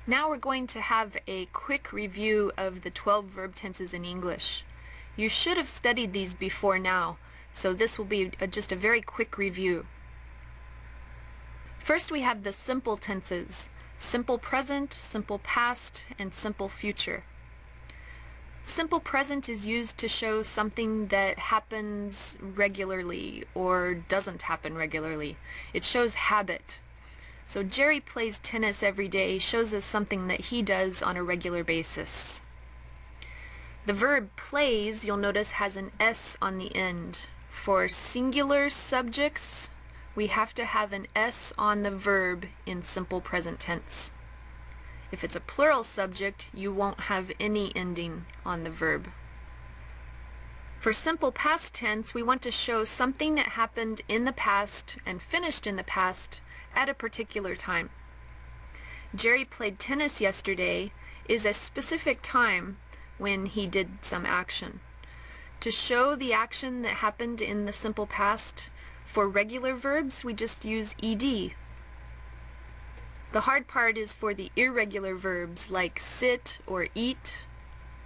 Now we're going to have a quick review of the 12 verb tenses in English. You should have studied these before now, so this will be just a very quick review. First we have the simple tenses: simple present, simple past, and simple future. Simple present is used to show something that happens regularly or doesn't happen regularly. It shows habit. So Jerry plays tennis every day shows us something that he does on a regular basis. The verb plays, you'll notice, has an S on the end. For singular subjects, we have to have an S on the verb in simple present tense. If it's a plural subject, you won't have any ending on the verb. For simple past tense, we want to show something that happened in the past and finished in the past at a particular time. Jerry played tennis yesterday is a specific time when he did some action. To show the action that happened in the simple past, for regular verbs, we just use ed. The hard part is for the irregular verbs like sit or eat.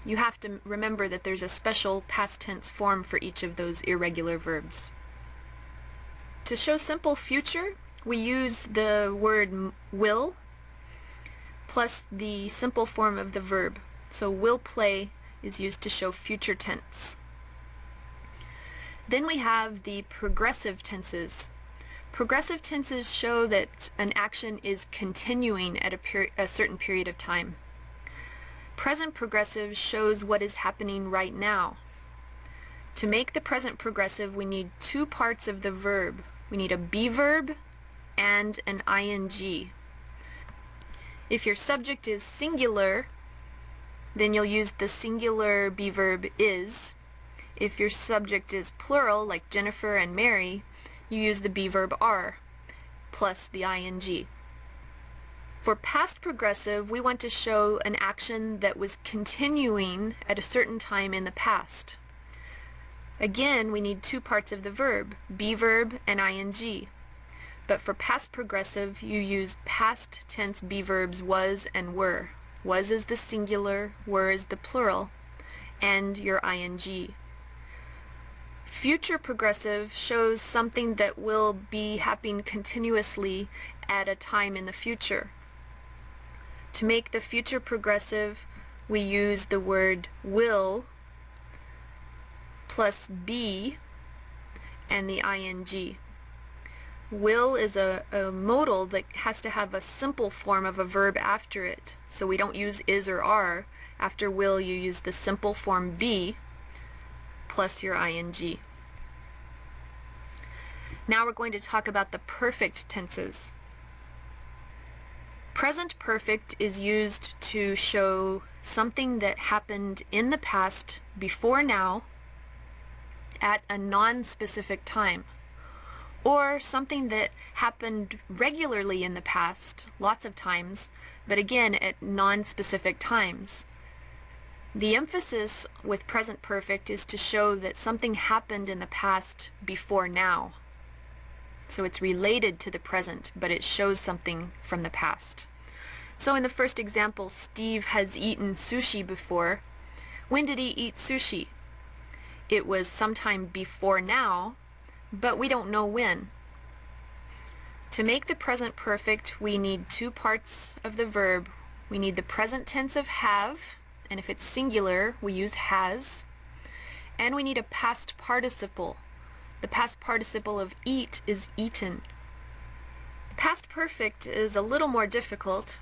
You have to remember that there's a special past tense form for each of those irregular verbs. To show simple future, we use the word will plus the simple form of the verb. So will play is used to show future tense. Then we have the progressive tenses. Progressive tenses show that an action is continuing at a certain period of time. Present progressive shows what is happening right now. To make the present progressive, we need two parts of the verb. We need a be verb and an ing. If your subject is singular, then you'll use the singular be verb is. If your subject is plural, like Jennifer and Mary, you use the be verb are plus the ing. For past progressive, we want to show an action that was continuing at a certain time in the past. Again, we need two parts of the verb, be verb and ing. But for past progressive, you use past tense be verbs was and were. Was is the singular, were is the plural, and your ing. Future progressive shows something that will be happening continuously at a time in the future. To make the future progressive, we use the word will plus be and the ing. Will is a modal that has to have a simple form of a verb after it. So we don't use is or are. After will, you use the simple form be plus your ing. Now we're going to talk about the perfect tenses. Present perfect is used to show something that happened in the past before now at a non-specific time, or something that happened regularly in the past, lots of times, but again at non-specific times. The emphasis with present perfect is to show that something happened in the past before now. So it's related to the present, but it shows something from the past. So in the first example, Steve has eaten sushi before. When did he eat sushi? It was sometime before now, but we don't know when. To make the present perfect, we need two parts of the verb. We need the present tense of have, and if it's singular, we use has. And we need a past participle. The past participle of eat is eaten. Past perfect is a little more difficult.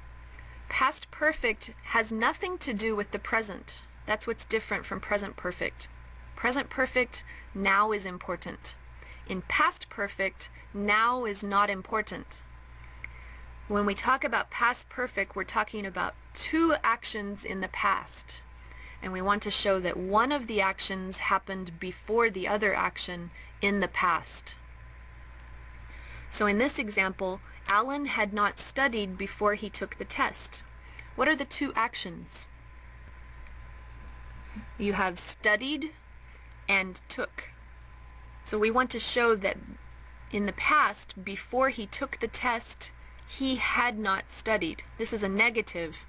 Past perfect has nothing to do with the present. That's what's different from present perfect. Present perfect, now is important. In past perfect, now is not important. When we talk about past perfect, we're talking about two actions in the past. And we want to show that one of the actions happened before the other action in the past. So in this example, Alan had not studied before he took the test. What are the two actions? You have studied and took. So we want to show that in the past, before he took the test, he had not studied. This is a negative,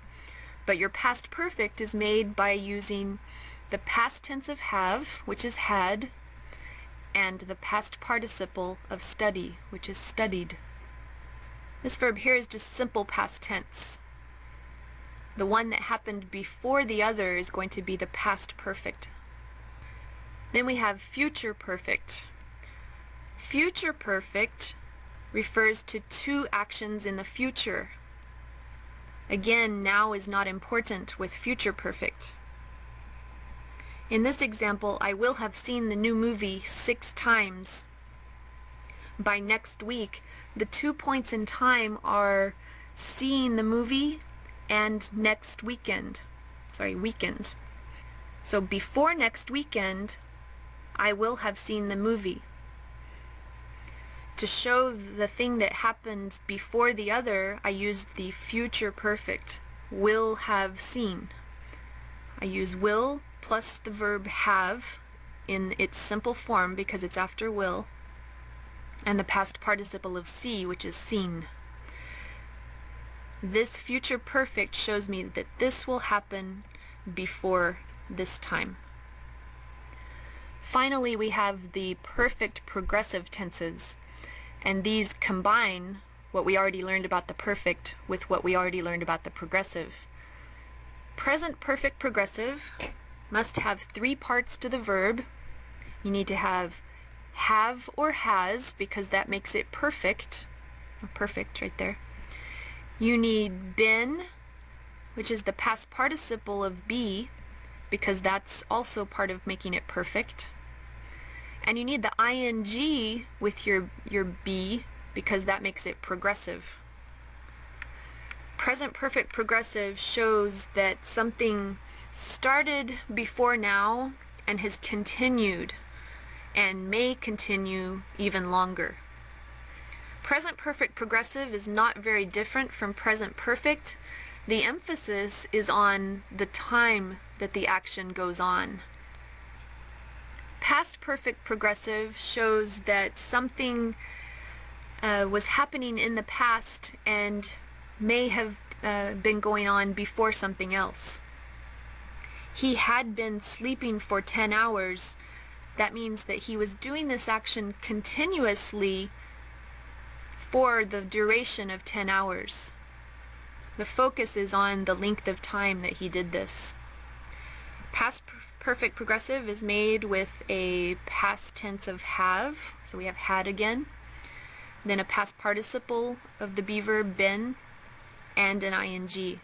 but your past perfect is made by using the past tense of have, which is had, and the past participle of study, which is studied. This verb here is just simple past tense. The one that happened before the other is going to be the past perfect. Then we have future perfect. Future perfect refers to two actions in the future. Again, now is not important with future perfect. In this example, I will have seen the new movie 6 times. By next week, the 2 points in time are seeing the movie and next weekend. Weekend. So before next weekend, I will have seen the movie. To show the thing that happened before the other, I use the future perfect, will have seen. I use will plus the verb have in its simple form because it's after will, and the past participle of see, which is seen. This future perfect shows me that this will happen before this time. Finally, we have the perfect progressive tenses, and these combine what we already learned about the perfect with what we already learned about the progressive. Present perfect progressive must have 3 parts to the verb. You need to have or has, because that makes it perfect. Perfect right there. You need been, which is the past participle of be, because that's also part of making it perfect. And you need the ing with your be, because that makes it progressive. Present perfect progressive shows that something started before now and has continued and may continue even longer. Present perfect progressive is not very different from present perfect. The emphasis is on the time that the action goes on. Past perfect progressive shows that something was happening in the past and may have been going on before something else. He had been sleeping for 10 hours. That means that he was doing this action continuously for the duration of 10 hours. The focus is on the length of time that he did this. Past perfect progressive is made with a past tense of have, so we have had again, then a past participle of the be verb been, and an ing.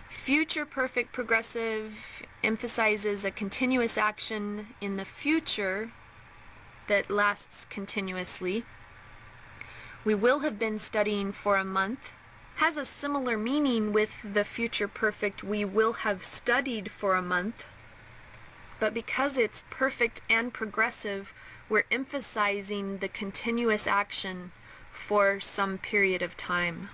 Future perfect progressive emphasizes a continuous action in the future that lasts continuously. We will have been studying for a month. Has a similar meaning with the future perfect we will have studied for a month, but because it's perfect and progressive, we're emphasizing the continuous action for some period of time.